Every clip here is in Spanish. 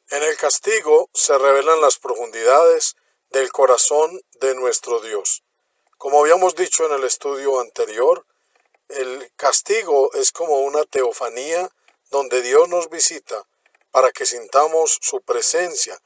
En el castigo se revelan las profundidades del corazón de nuestro Dios. Como habíamos dicho en el estudio anterior, el castigo es como una teofanía donde Dios nos visita para que sintamos su presencia,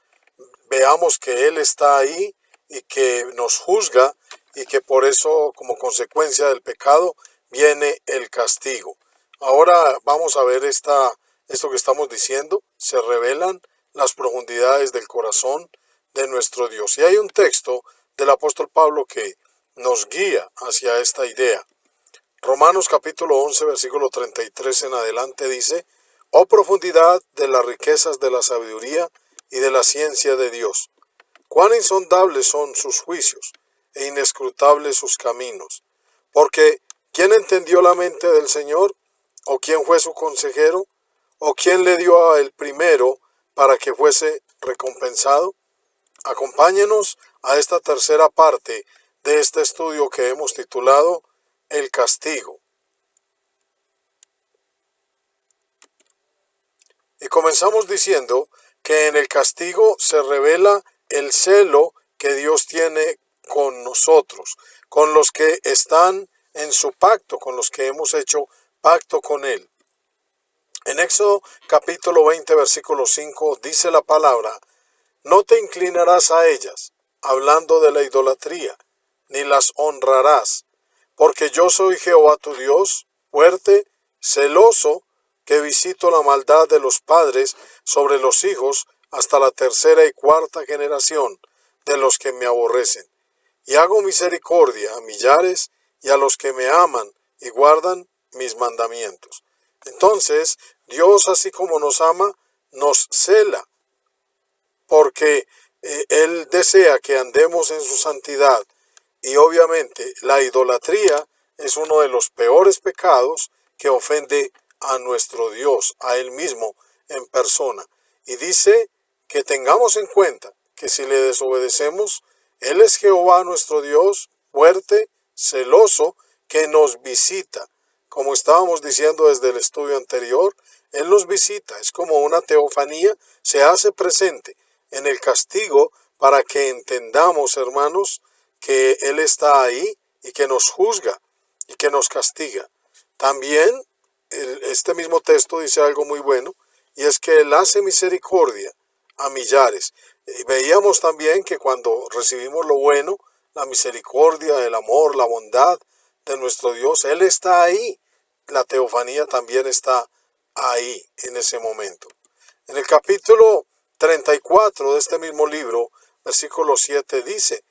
veamos que Él está ahí y que nos juzga y que por eso, como consecuencia del pecado, viene el castigo. Ahora vamos a ver esto que estamos diciendo. Se revelan las profundidades del corazón de nuestro Dios. Y hay un texto del apóstol Pablo que nos guía hacia esta idea. Romanos capítulo 11, versículo 33 en adelante dice: «Oh profundidad de las riquezas de la sabiduría y de la ciencia de Dios, cuán insondables son sus juicios e inescrutables sus caminos. Porque ¿quién entendió la mente del Señor? ¿O quién fue su consejero? ¿O quién le dio a él primero para que fuese recompensado?». Acompáñenos a esta tercera parte de este estudio que hemos titulado El castigo. Y comenzamos diciendo que en el castigo se revela el celo que Dios tiene con nosotros, con los que están en su pacto, con los que hemos hecho pacto con Él. En Éxodo capítulo 20, versículo 5 dice la palabra: «No te inclinarás a ellas, hablando de la idolatría, ni las honrarás, porque yo soy Jehová tu Dios, fuerte, celoso, que visito la maldad de los padres sobre los hijos hasta la tercera y cuarta generación de los que me aborrecen. Y hago misericordia a millares y a los que me aman y guardan mis mandamientos». Entonces, Dios, así como nos ama, nos cela, porque Él desea que andemos en su santidad. Y obviamente la idolatría es uno de los peores pecados que ofende a nuestro Dios, a Él mismo en persona. Y dice que tengamos en cuenta que si le desobedecemos, Él es Jehová nuestro Dios, fuerte, celoso, que nos visita. Como estábamos diciendo desde el estudio anterior, Él nos visita, es como una teofanía, se hace presente en el castigo para que entendamos, hermanos, que Él está ahí y que nos juzga y que nos castiga. También este mismo texto dice algo muy bueno, y es que Él hace misericordia a millares. Y veíamos también que cuando recibimos lo bueno, la misericordia, el amor, la bondad de nuestro Dios, Él está ahí. La teofanía también está ahí en ese momento. En el capítulo 34 de este mismo libro, versículo 7 dice: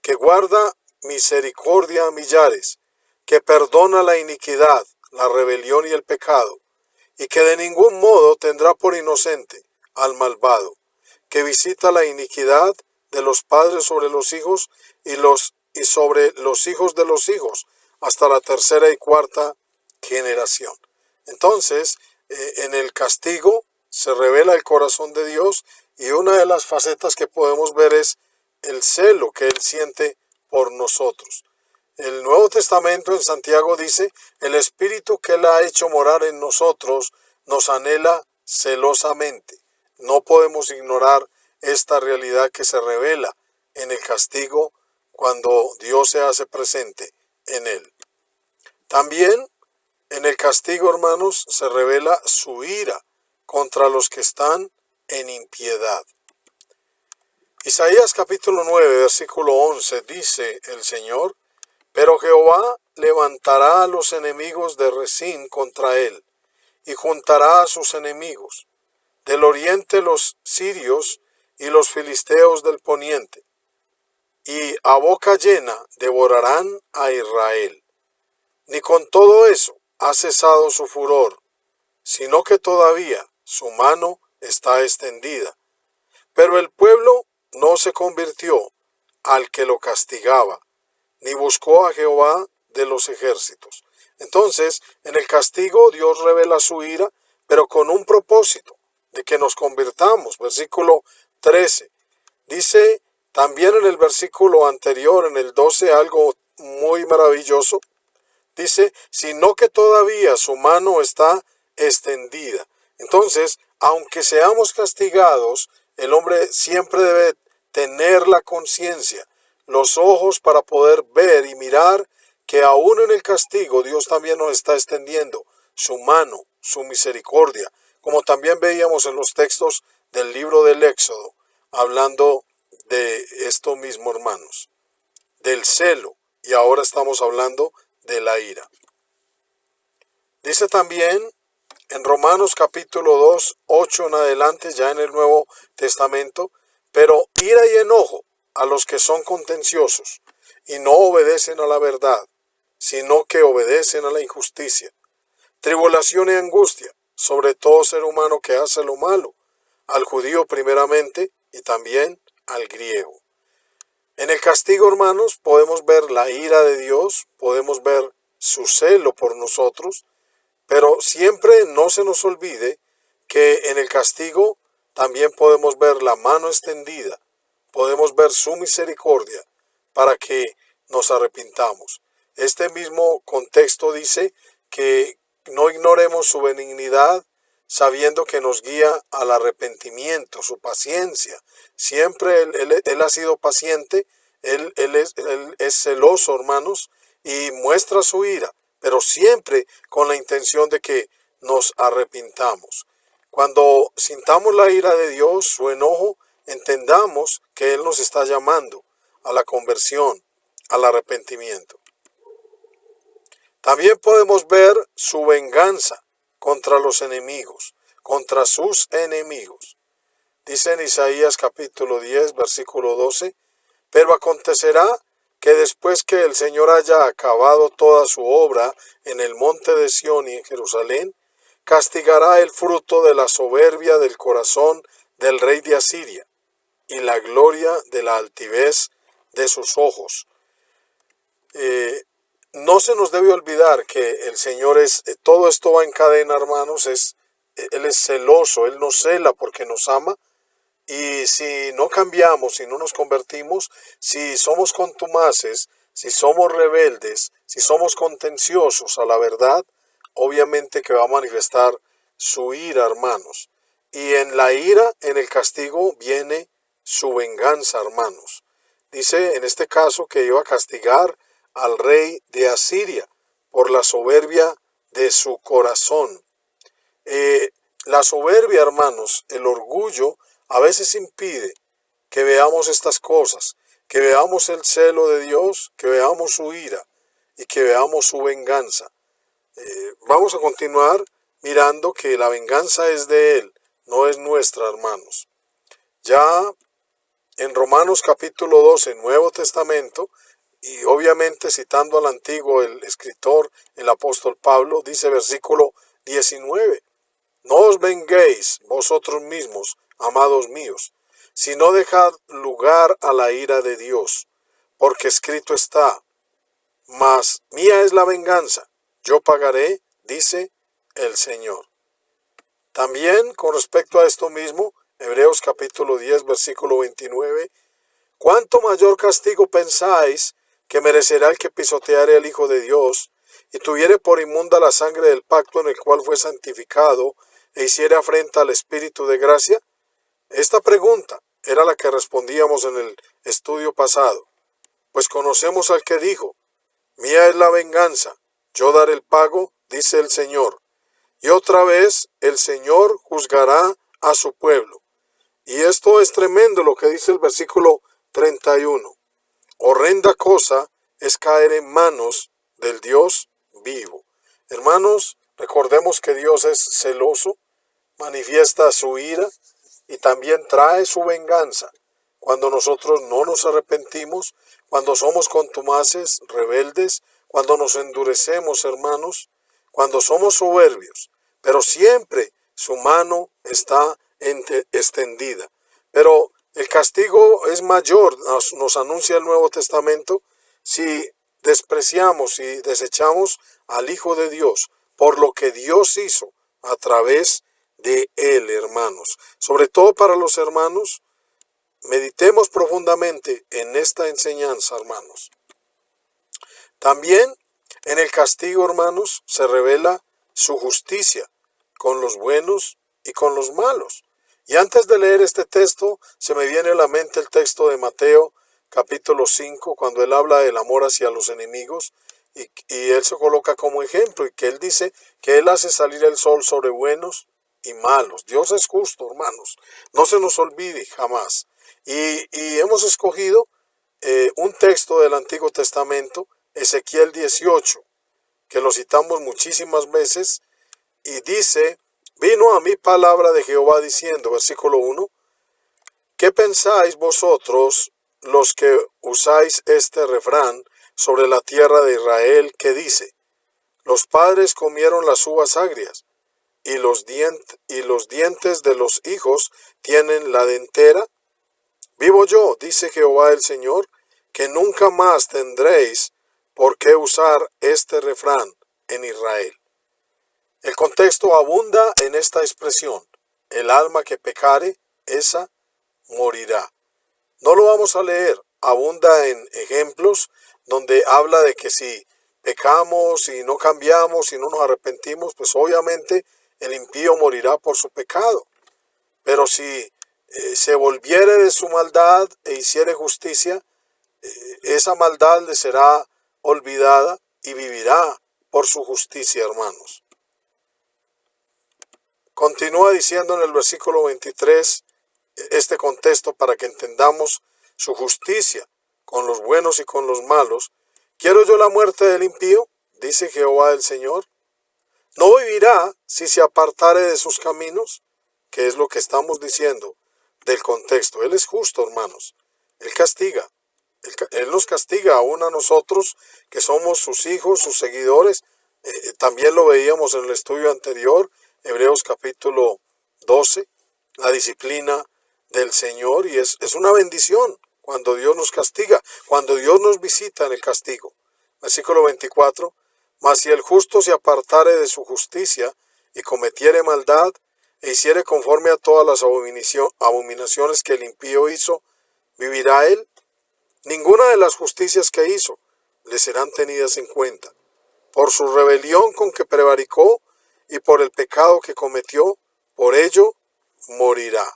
«Que guarda misericordia a millares, que perdona la iniquidad, la rebelión y el pecado, y que de ningún modo tendrá por inocente al malvado, que visita la iniquidad de los padres sobre los hijos y sobre los hijos de los hijos, hasta la tercera y cuarta generación». Entonces, en el castigo se revela el corazón de Dios, y una de las facetas que podemos ver es el celo que Él siente por nosotros. El Nuevo Testamento en Santiago dice: «El Espíritu que Él ha hecho morar en nosotros nos anhela celosamente». No podemos ignorar esta realidad que se revela en el castigo cuando Dios se hace presente en él. También en el castigo, hermanos, se revela su ira contra los que están en impiedad. Isaías capítulo 9, versículo 11 dice el Señor: «Pero Jehová levantará a los enemigos de Rezín contra él, y juntará a sus enemigos, del oriente los sirios y los filisteos del poniente, y a boca llena devorarán a Israel. Ni con todo eso ha cesado su furor, sino que todavía su mano está extendida. Pero el pueblo no se convirtió al que lo castigaba, ni buscó a Jehová de los ejércitos». Entonces, en el castigo Dios revela su ira, pero con un propósito, de que nos convirtamos. Versículo 13. Dice también en el versículo anterior, en el 12, algo muy maravilloso. Dice: «Sino que todavía su mano está extendida». Entonces, Aunque seamos castigados, el hombre siempre debe tener la conciencia, los ojos para poder ver y mirar que aún en el castigo Dios también nos está extendiendo su mano, su misericordia, como también veíamos en los textos del libro del Éxodo, hablando de esto mismo, hermanos, del celo, y ahora estamos hablando de la ira. Dice también en Romanos capítulo 2, 8 en adelante, ya en el Nuevo Testamento, pero ira y enojo a los que son contenciosos y no obedecen a la verdad, sino que obedecen a la injusticia. Tribulación y angustia sobre todo ser humano que hace lo malo, al judío primeramente y también al griego. En el castigo, hermanos, podemos ver la ira de Dios, podemos ver su celo por nosotros, pero siempre no se nos olvide que en el castigo también podemos ver la mano extendida, podemos ver su misericordia para que nos arrepintamos. Este mismo contexto dice que no ignoremos su benignidad, sabiendo que nos guía al arrepentimiento, su paciencia. Siempre Él ha sido paciente, Él es celoso, hermanos, y muestra su ira, pero siempre con la intención de que nos arrepintamos. Cuando sintamos la ira de Dios, su enojo, entendamos que Él nos está llamando a la conversión, al arrepentimiento. También podemos ver su venganza contra los enemigos, contra sus enemigos. Dice en Isaías capítulo 10, versículo 12, pero acontecerá que después que el Señor haya acabado toda su obra en el monte de Sión y en Jerusalén, castigará el fruto de la soberbia del corazón del rey de Asiria y la gloria de la altivez de sus ojos. No se nos debe olvidar que el Señor todo esto va en cadena, hermanos, Él es celoso, Él nos cela porque nos ama, y si no cambiamos, si no nos convertimos, si somos contumaces, si somos rebeldes, si somos contenciosos a la verdad, obviamente que va a manifestar su ira, hermanos. Y en la ira, en el castigo, viene su venganza, hermanos. Dice en este caso que iba a castigar al rey de Asiria por la soberbia de su corazón. La soberbia, hermanos, el orgullo, a veces impide que veamos estas cosas, que veamos el celo de Dios, que veamos su ira y que veamos su venganza. Vamos a continuar mirando que la venganza es de Él, no es nuestra, hermanos. Ya en Romanos capítulo 12, Nuevo Testamento, y obviamente citando al antiguo, el escritor, el apóstol Pablo, dice versículo 19, no os venguéis vosotros mismos, amados míos, sino dejad lugar a la ira de Dios, porque escrito está, mas mía es la venganza, yo pagaré, dice el Señor. También con respecto a esto mismo, Hebreos capítulo 10, versículo 29, ¿cuánto mayor castigo pensáis que merecerá el que pisoteare al Hijo de Dios y tuviere por inmunda la sangre del pacto en el cual fue santificado e hiciere afrenta al Espíritu de gracia? Esta pregunta era la que respondíamos en el estudio pasado, pues conocemos al que dijo, mía es la venganza, yo daré el pago, dice el Señor. Y otra vez el Señor juzgará a su pueblo. Y esto es tremendo lo que dice el versículo 31. Horrenda cosa es caer en manos del Dios vivo. Hermanos, recordemos que Dios es celoso, manifiesta su ira y también trae su venganza cuando nosotros no nos arrepentimos, cuando somos contumaces, rebeldes, cuando nos endurecemos, hermanos, cuando somos soberbios, pero siempre su mano está extendida. Pero el castigo es mayor, nos anuncia el Nuevo Testamento, si despreciamos y desechamos al Hijo de Dios por lo que Dios hizo a través de Él, hermanos. Sobre todo para los hermanos, meditemos profundamente en esta enseñanza, hermanos. También en el castigo, hermanos, se revela su justicia con los buenos y con los malos. Y antes de leer este texto, se me viene a la mente el texto de Mateo, capítulo 5, cuando él habla del amor hacia los enemigos, y él se coloca como ejemplo, y que él dice que él hace salir el sol sobre buenos y malos. Dios es justo, hermanos. No se nos olvide jamás. Y hemos escogido un texto del Antiguo Testamento, Ezequiel 18, que lo citamos muchísimas veces, y dice: vino a mí palabra de Jehová diciendo, versículo 1, ¿qué pensáis vosotros los que usáis este refrán sobre la tierra de Israel, que dice: los padres comieron las uvas agrias, y los dientes de los hijos tienen la dentera? Vivo yo, dice Jehová el Señor, que nunca más tendréis por qué usar este refrán en Israel. El contexto abunda en esta expresión: el alma que pecare, esa morirá. No lo vamos a leer, abunda en ejemplos donde habla de que si pecamos y no cambiamos y no nos arrepentimos, pues obviamente el impío morirá por su pecado. Pero si se volviere de su maldad e hiciere justicia, esa maldad le será olvidada y vivirá por su justicia, hermanos. Continúa diciendo en el versículo 23 este contexto para que entendamos su justicia con los buenos y con los malos. ¿Quiero yo la muerte del impío?, dice Jehová el Señor. ¿No vivirá si se apartare de sus caminos? Que es lo que estamos diciendo del contexto. Él es justo, hermanos. Él castiga. Él nos castiga aún a nosotros que somos sus hijos, sus seguidores. También lo veíamos en el estudio anterior, Hebreos capítulo 12, la disciplina del Señor, y es una bendición cuando Dios nos castiga, cuando Dios nos visita en el castigo. Versículo 24, mas si el justo se apartare de su justicia y cometiere maldad e hiciere conforme a todas las abominaciones que el impío hizo, ¿vivirá él? Ninguna de las justicias que hizo le serán tenidas en cuenta. Por su rebelión con que prevaricó y por el pecado que cometió, por ello morirá.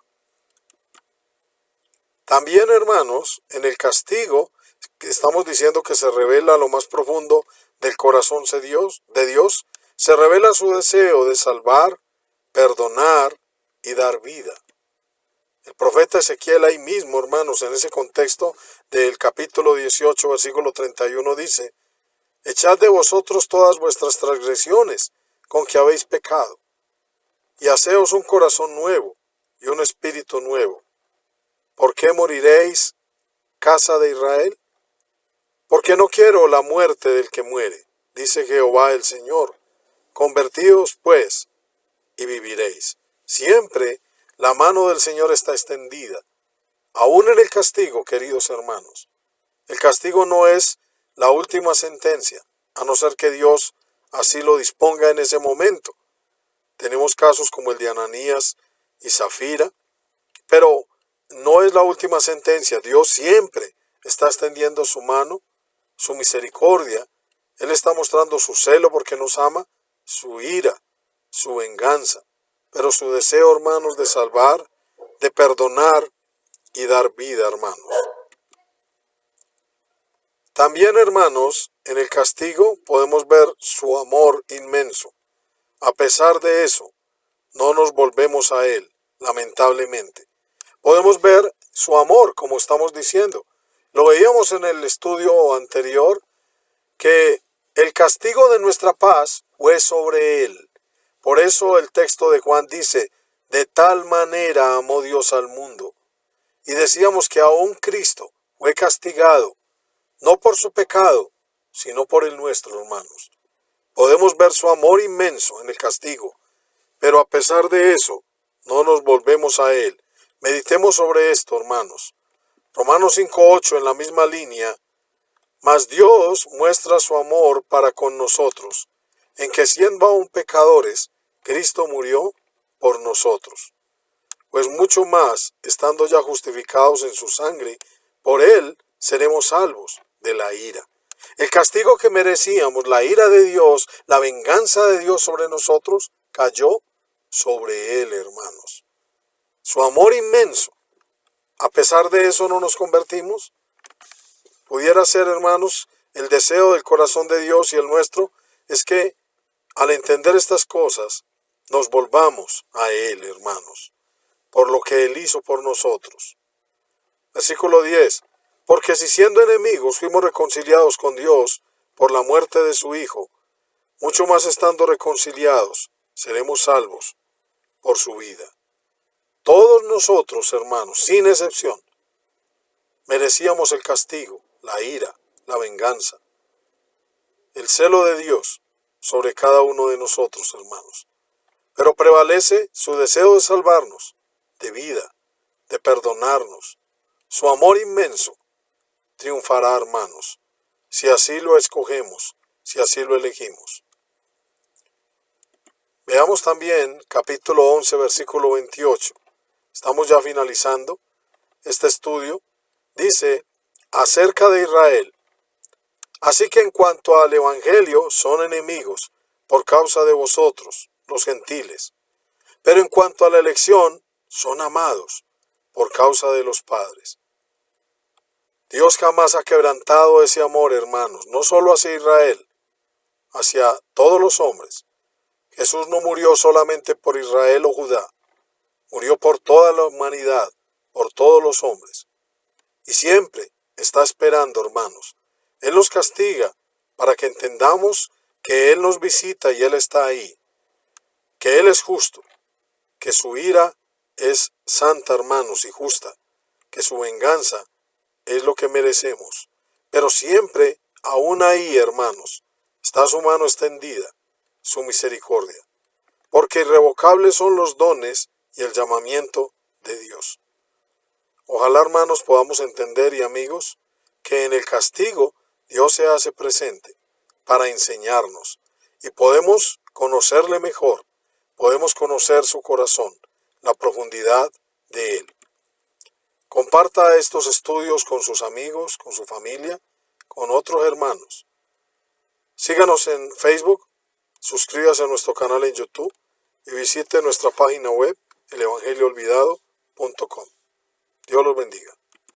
También, hermanos, en el castigo, que estamos diciendo que se revela lo más profundo del corazón de Dios, se revela su deseo de salvar, perdonar y dar vida. El profeta Ezequiel ahí mismo, hermanos, en ese contexto del capítulo 18, versículo 31, dice: echad de vosotros todas vuestras transgresiones con que habéis pecado, y haceos un corazón nuevo y un espíritu nuevo. ¿Por qué moriréis, casa de Israel? Porque no quiero la muerte del que muere, dice Jehová el Señor. Convertíos, pues, y viviréis. Siempre la mano del Señor está extendida, aún en el castigo, queridos hermanos. El castigo no es la última sentencia, a no ser que Dios así lo disponga en ese momento. Tenemos casos como el de Ananías y Zafira, pero no es la última sentencia. Dios siempre está extendiendo su mano, su misericordia. Él está mostrando su celo porque nos ama, su ira, su venganza, pero su deseo, hermanos, de salvar, de perdonar y dar vida, hermanos. También, hermanos, en el castigo podemos ver su amor inmenso. A pesar de eso, no nos volvemos a Él, lamentablemente. Podemos ver su amor, como estamos diciendo. Lo veíamos en el estudio anterior, que el castigo de nuestra paz fue sobre Él. Por eso el texto de Juan dice: de tal manera amó Dios al mundo. Y decíamos que aún Cristo fue castigado, no por su pecado, sino por el nuestro, hermanos. Podemos ver su amor inmenso en el castigo, pero a pesar de eso, no nos volvemos a Él. Meditemos sobre esto, hermanos. Romanos 5:8, en la misma línea: mas Dios muestra su amor para con nosotros, en que siendo aún pecadores, Cristo murió por nosotros. Pues mucho más, estando ya justificados en su sangre, por Él seremos salvos de la ira. El castigo que merecíamos, la ira de Dios, la venganza de Dios sobre nosotros, cayó sobre Él, hermanos. Su amor inmenso. A pesar de eso no nos convertimos. Pudiera ser, hermanos, el deseo del corazón de Dios y el nuestro es que al entender estas cosas nos volvamos a Él, hermanos, por lo que Él hizo por nosotros. Versículo 10. Porque si siendo enemigos fuimos reconciliados con Dios por la muerte de su Hijo, mucho más estando reconciliados, seremos salvos por su vida. Todos nosotros, hermanos, sin excepción, merecíamos el castigo, la ira, la venganza, el celo de Dios sobre cada uno de nosotros, hermanos. Pero prevalece su deseo de salvarnos, de vida, de perdonarnos. Su amor inmenso triunfará, hermanos, si así lo escogemos, si así lo elegimos. Veamos también capítulo 11, versículo 28. Estamos ya finalizando este estudio. Dice acerca de Israel: así que en cuanto al evangelio son enemigos por causa de vosotros, los gentiles, pero en cuanto a la elección son amados por causa de los padres. Dios jamás ha quebrantado ese amor, hermanos, no solo hacia Israel, hacia todos los hombres. Jesús no murió solamente por Israel o Judá, murió por toda la humanidad, por todos los hombres. Y siempre está esperando, hermanos. Él nos castiga para que entendamos que Él nos visita y Él está ahí, que Él es justo, que su ira es santa, hermanos, y justa, que su venganza es lo que merecemos. Pero siempre, aún ahí, hermanos, está su mano extendida, su misericordia, porque irrevocables son los dones y el llamamiento de Dios. Ojalá, hermanos, podamos entender, y amigos, que en el castigo Dios se hace presente para enseñarnos y podemos conocerle mejor, podemos conocer su corazón, la profundidad de Él. Comparta estos estudios con sus amigos, con su familia, con otros hermanos. Síganos en Facebook, suscríbase a nuestro canal en YouTube y visite nuestra página web, elevangelioolvidado.com. Dios los bendiga.